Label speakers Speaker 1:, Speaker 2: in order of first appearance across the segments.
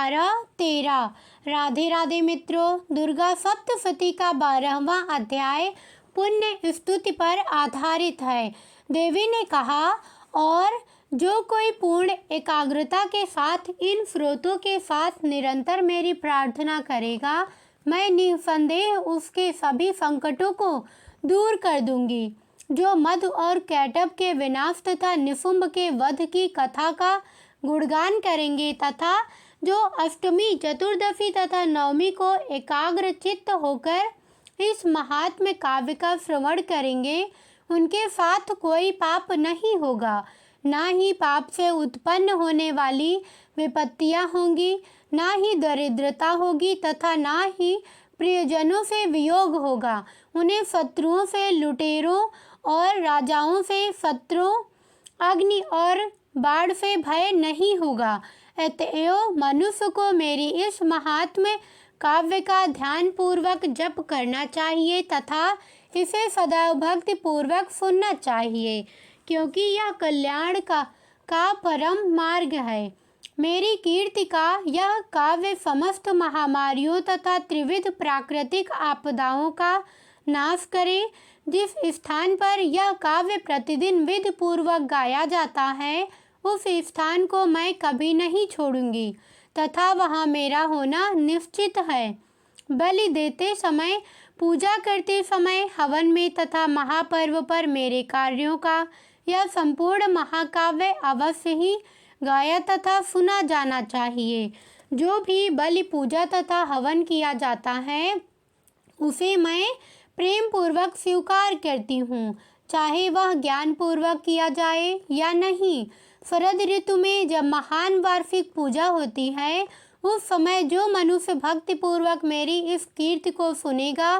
Speaker 1: 12-13। राधे राधे मित्रों, दुर्गा सप्तशती का 12वां अध्याय पुण्य स्तुति पर आधारित है। देवी ने कहा, और जो कोई पूर्ण एकाग्रता के साथ इन स्रोतों के साथ निरंतर मेरी प्रार्थना करेगा, मैं निसंदेह उसके सभी संकटों को दूर कर दूंगी। जो मधु और कैटब के विनाश तथा निशुंभ के वध की कथा का गुणगान करेंगे तथा जो अष्टमी, चतुर्दशी तथा नवमी को एकाग्र चित्त होकर इस महात्म्य काव्य का श्रवण करेंगे, उनके साथ कोई पाप नहीं होगा। ना ही पाप से उत्पन्न होने वाली विपत्तियां होंगी, ना ही दरिद्रता होगी तथा ना ही प्रियजनों से वियोग होगा। उन्हें शत्रुओं से, लुटेरों और राजाओं से, शत्रुओं, अग्नि और बाढ़ से भय नहीं होगा। अतएव मनुष्य को मेरी इस महात्म्य काव्य का ध्यान पूर्वक जप करना चाहिए तथा इसे सदैव भक्ति पूर्वक सुनना चाहिए, क्योंकि यह कल्याण का परम मार्ग है। मेरी कीर्ति का यह काव्य समस्त महामारियों तथा त्रिविध प्राकृतिक आपदाओं का नाश करे। जिस स्थान पर यह काव्य प्रतिदिन विधि पूर्वक गाया जाता है, उस स्थान को मैं कभी नहीं छोड़ूंगी तथा वहाँ मेरा होना निश्चित है। बलि देते समय, पूजा करते समय, हवन में तथा महापर्व पर मेरे कार्यों का यह संपूर्ण महाकाव्य अवश्य ही गाया तथा सुना जाना चाहिए। जो भी बलि, पूजा तथा हवन किया जाता है, उसे मैं प्रेम पूर्वक स्वीकार करती हूँ, चाहे वह ज्ञान पूर्वक किया जाए या नहीं। शरद ऋतु में जब महान वार्षिक पूजा होती है, उस समय जो मनुष्य भक्ति पूर्वक मेरी इस कीर्ति को सुनेगा,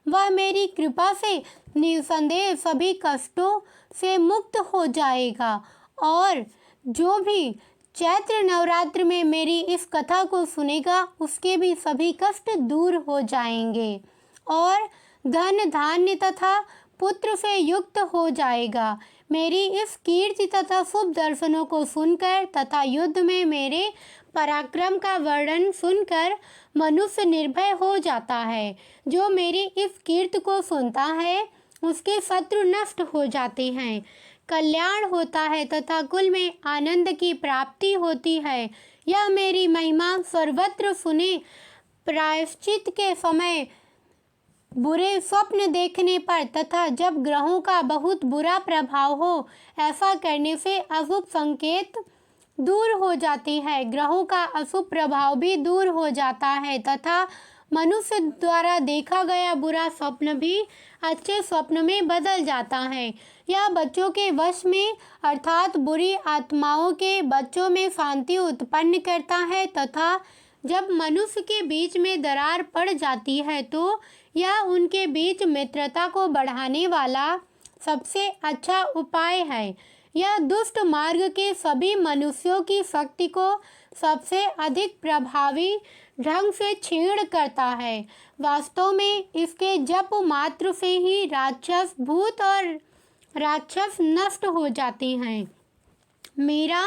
Speaker 1: वह मेरी कृपा से निसंदेह सभी कष्टों से मुक्त हो जाएगा। और जो भी चैत्र नवरात्र में मेरी इस कथा को सुनेगा, उसके भी सभी कष्ट दूर हो जाएंगे और धन, धान्य तथा पुत्र से युक्त हो जाएगा। मेरी इस कीर्ति तथा शुभ दर्शनों को सुनकर तथा युद्ध में मेरे पराक्रम का वर्णन सुनकर मनुष्य निर्भय हो जाता है। जो मेरी इस कीर्ति को सुनता है, उसके शत्रु नष्ट हो जाते हैं, कल्याण होता है तथा कुल में आनंद की प्राप्ति होती है। यह मेरी महिमा सर्वत्र सुने। प्रायश्चित के समय, बुरे स्वप्न देखने पर तथा जब ग्रहों का बहुत बुरा प्रभाव हो, ऐसा करने से अशुभ संकेत दूर हो जाते हैं, ग्रहों का अशुभ प्रभाव भी दूर हो जाता है तथा मनुष्य द्वारा देखा गया बुरा स्वप्न भी अच्छे स्वप्न में बदल जाता है। यह बच्चों के वश में अर्थात बुरी आत्माओं के बच्चों में शांति उत्पन्न करता है तथा जब मनुष्य के बीच में दरार पड़ जाती है, तो यह उनके बीच मित्रता को बढ़ाने वाला सबसे अच्छा उपाय है। यह दुष्ट मार्ग के सभी मनुष्यों की शक्ति को सबसे अधिक प्रभावी ढंग से क्षीण करता है। वास्तव में इसके जप मात्र से ही राक्षस, भूत और राक्षस नष्ट हो जाते हैं। मेरा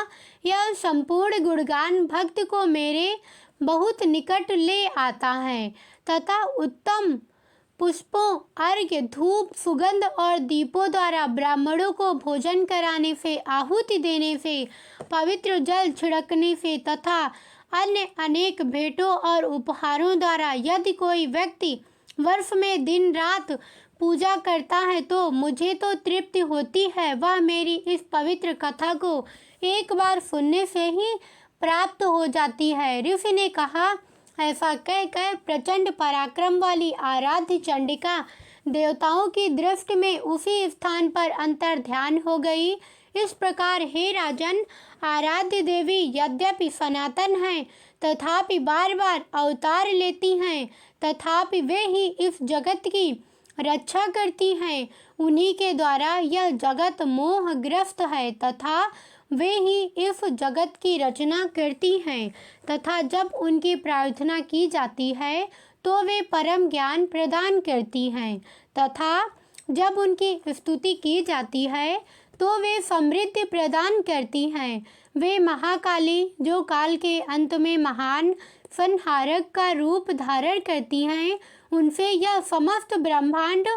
Speaker 1: यह संपूर्ण गुणगान भक्त को मेरे बहुत निकट ले आता है तथा उत्तम पुष्पों, अर्घ्य, धूप, सुगंध और दीपों द्वारा ब्राह्मणों को भोजन कराने से, आहुति देने से, पवित्र जल छिड़कने से तथा अन्य अनेक भेंटों और उपहारों द्वारा यदि कोई व्यक्ति वर्ष में दिन रात पूजा करता है, तो मुझे तो तृप्ति होती है। वह मेरी इस पवित्र कथा को एक बार सुनने से ही प्राप्त हो जाती है। ऋषि ने कहा, ऐसा कहकर प्रचंड पराक्रम वाली आराध्य चंडिका देवताओं की दृष्टि में उसी स्थान पर अंतर ध्यान हो गई। इस प्रकार हे राजन, आराध्य देवी यद्यपि सनातन हैं, तथापि बार बार अवतार लेती हैं, तथापि वे ही इस जगत की रक्षा करती हैं। उन्हीं के द्वारा यह जगत मोहग्रस्त है तथा वे ही इस जगत की रचना करती हैं तथा जब उनकी प्रार्थना की जाती है, तो वे परम ज्ञान प्रदान करती हैं तथा जब उनकी स्तुति की जाती है, तो वे समृद्धि प्रदान करती हैं। वे महाकाली जो काल के अंत में महान संहारक का रूप धारण करती हैं, उनसे यह समस्त ब्रह्मांड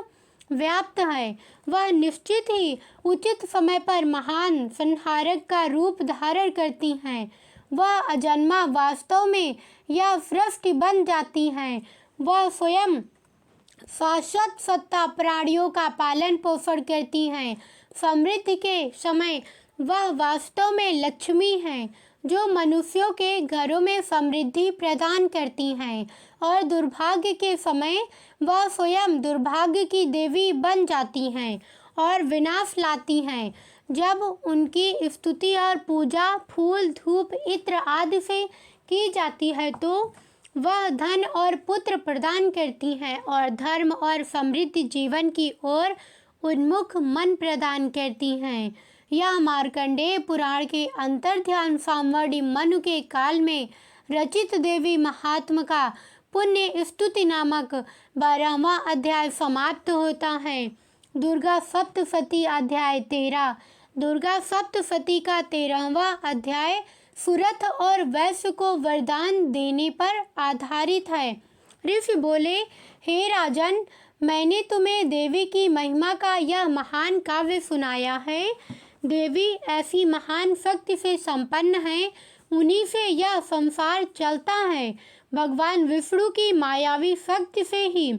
Speaker 1: व्याप्त है। वह निश्चित ही उचित समय पर महान संहारक का रूप धारण करती हैं। वह अजन्मा वास्तव में यह सृष्टि बन जाती हैं। वह स्वयं शाश्वत सत्ता प्राणियों का पालन पोषण करती हैं। समृद्धि के समय वह वास्तव में लक्ष्मी हैं जो मनुष्यों के घरों में समृद्धि प्रदान करती हैं, और दुर्भाग्य के समय वह स्वयं दुर्भाग्य की देवी बन जाती हैं और विनाश लाती हैं। जब उनकी स्तुति और पूजा फूल धूप इत्र आदि से की जाती है तो वह धन और पुत्र प्रदान करती हैं और धर्म और समृद्धि जीवन की ओर उन्मुख मन प्रदान करती हैं। यह मार्कंडेय पुराण के अंतर्ध्यान सामवर्णी मनु के काल में रचित देवी महात्म का पुण्य स्तुति नामक 12वां अध्याय समाप्त होता है। दुर्गा सप्तशती अध्याय 13। दुर्गा सप्तशती का 13वां अध्याय सुरथ और वैश्य को वरदान देने पर आधारित है। ऋषि बोले, हे राजन, मैंने तुम्हें देवी की महिमा का यह महान काव्य सुनाया है। देवी ऐसी महान शक्ति से संपन्न है, उन्हीं से यह संसार चलता है। भगवान विष्णु की मायावी शक्ति से ही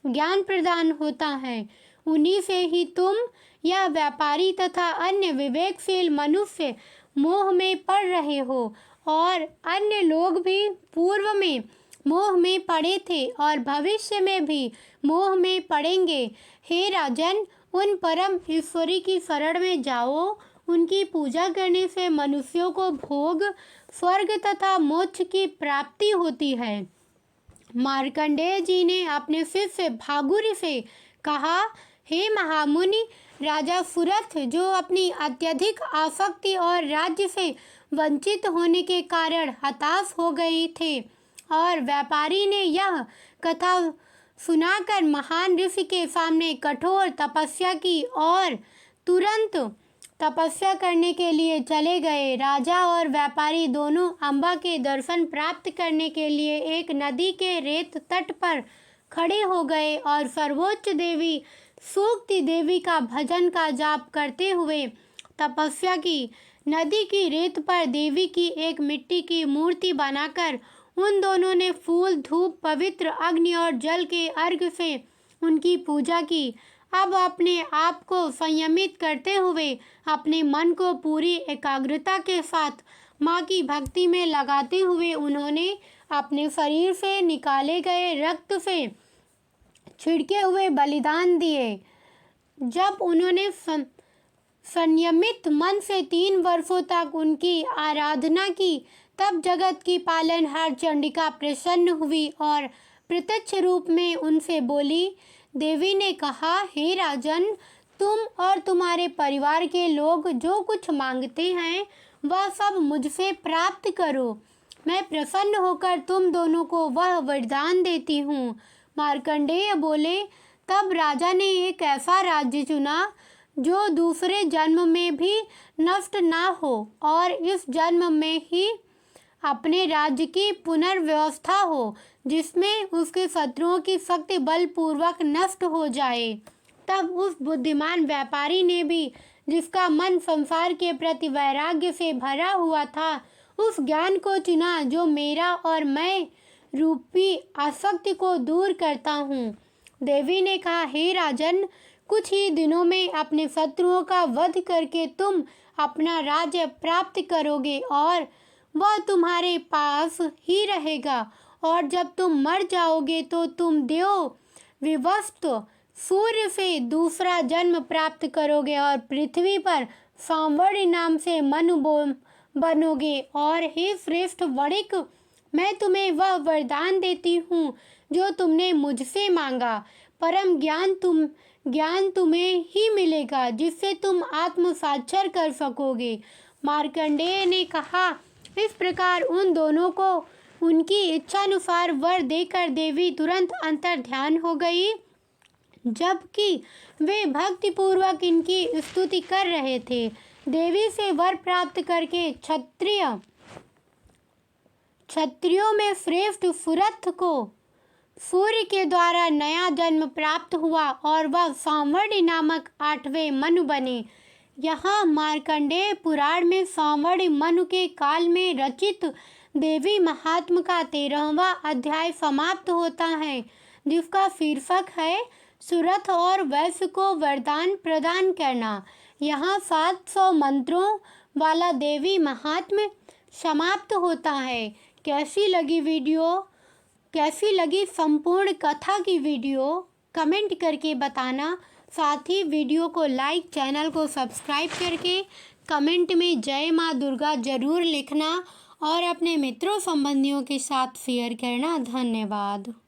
Speaker 1: ज्ञान प्रदान होता है, उन्हीं से ही तुम यह व्यापारी तथा अन्य विवेकशील मनुष्य मोह में पड़ रहे हो, और अन्य लोग भी पूर्व में मोह में पड़े थे और भविष्य में भी मोह में पड़ेंगे। हे राजन, उन परम ईश्वरी की शरण में जाओ। उनकी पूजा करने से मनुष्यों को भोग, स्वर्ग तथा मोक्ष की प्राप्ति होती है। मार्कंडेय जी ने अपने शिष्य भागुरी से कहा, हे महामुनि, राजा सुरथ जो अपनी अत्यधिक आसक्ति और राज्य से वंचित होने के कारण हताश हो गए थे, और व्यापारी ने यह कथा सुनाकर महान ऋषि के सामने कठोर तपस्या की और तुरंत तपस्या करने के लिए चले गए। राजा और व्यापारी दोनों अम्बा के दर्शन प्राप्त करने के लिए एक नदी के रेत तट पर खड़े हो गए और सर्वोच्च देवी सूक्ति देवी का भजन का जाप करते हुए तपस्या की। नदी की रेत पर देवी की एक मिट्टी की मूर्ति बनाकर उन दोनों ने फूल धूप पवित्र अग्नि और जल के अर्घ से उनकी पूजा की। अब अपने आप को संयमित करते हुए अपने मन को पूरी एकाग्रता के साथ माँ की भक्ति में लगाते हुए उन्होंने अपने शरीर से निकाले गए रक्त से छिड़के हुए बलिदान दिए। जब उन्होंने संयमित मन से 3 वर्षों तक उनकी आराधना की, तब जगत की पालनहार चंडिका प्रसन्न हुई और प्रत्यक्ष रूप में उनसे बोली। देवी ने कहा, हे राजन, तुम और तुम्हारे परिवार के लोग जो कुछ मांगते हैं वह सब मुझसे प्राप्त करो। मैं प्रसन्न होकर तुम दोनों को वह वरदान देती हूँ। मार्कंडेय बोले, तब राजा ने एक ऐसा राज्य चुना जो दूसरे जन्म में भी नष्ट ना हो और इस जन्म में ही अपने राज्य की पुनर्व्यवस्था हो, जिसमें उसके शत्रुओं की शक्ति बलपूर्वक नष्ट हो जाए। तब उस बुद्धिमान व्यापारी ने भी, जिसका मन संसार के प्रति वैराग्य से भरा हुआ था, उस ज्ञान को चुना जो मेरा और मैं रूपी आसक्ति को दूर करता हूँ। देवी ने कहा, हे राजन, कुछ ही दिनों में अपने शत्रुओं का वध करके तुम अपना राज्य प्राप्त करोगे और वह तुम्हारे पास ही रहेगा, और जब तुम मर जाओगे तो तुम देव विवस्त सूर्य से दूसरा जन्म प्राप्त करोगे और पृथ्वी पर सांवर्ण नाम से मनु बनोगे। और हे श्रेष्ठ वणिक, मैं तुम्हें वह वरदान देती हूँ जो तुमने मुझसे मांगा। परम ज्ञान तुम्हें ही मिलेगा, जिससे तुम आत्म साक्षर कर सकोगे। मार्कंडेय ने कहा, इस प्रकार उन दोनों को उनकी इच्छानुसार वर देकर देवी तुरंत अंतर ध्यान हो गई। जबकि वे भक्तिपूर्वक इनकी स्तुति कर रहे थे। देवी से वर प्राप्त करके क्षत्रियों में श्रेष्ठ सुरथ को सूर्य के द्वारा नया जन्म प्राप्त हुआ और वह सांवर्णि नामक 8वें मनु बने। यहाँ मार्कंडेय पुराण में सांवर्णि मनु के काल में रचित देवी महात्म का 13वां अध्याय समाप्त होता है, जिसका शीर्षक है सुरथ और वैश्य को वरदान प्रदान करना। यहाँ 700 मंत्रों वाला देवी महात्म्य समाप्त होता है। कैसी लगी संपूर्ण कथा की वीडियो कमेंट करके बताना। साथ ही वीडियो को लाइक, चैनल को सब्सक्राइब करके कमेंट में जय माँ दुर्गा जरूर लिखना और अपने मित्रों संबंधियों के साथ शेयर करना। धन्यवाद।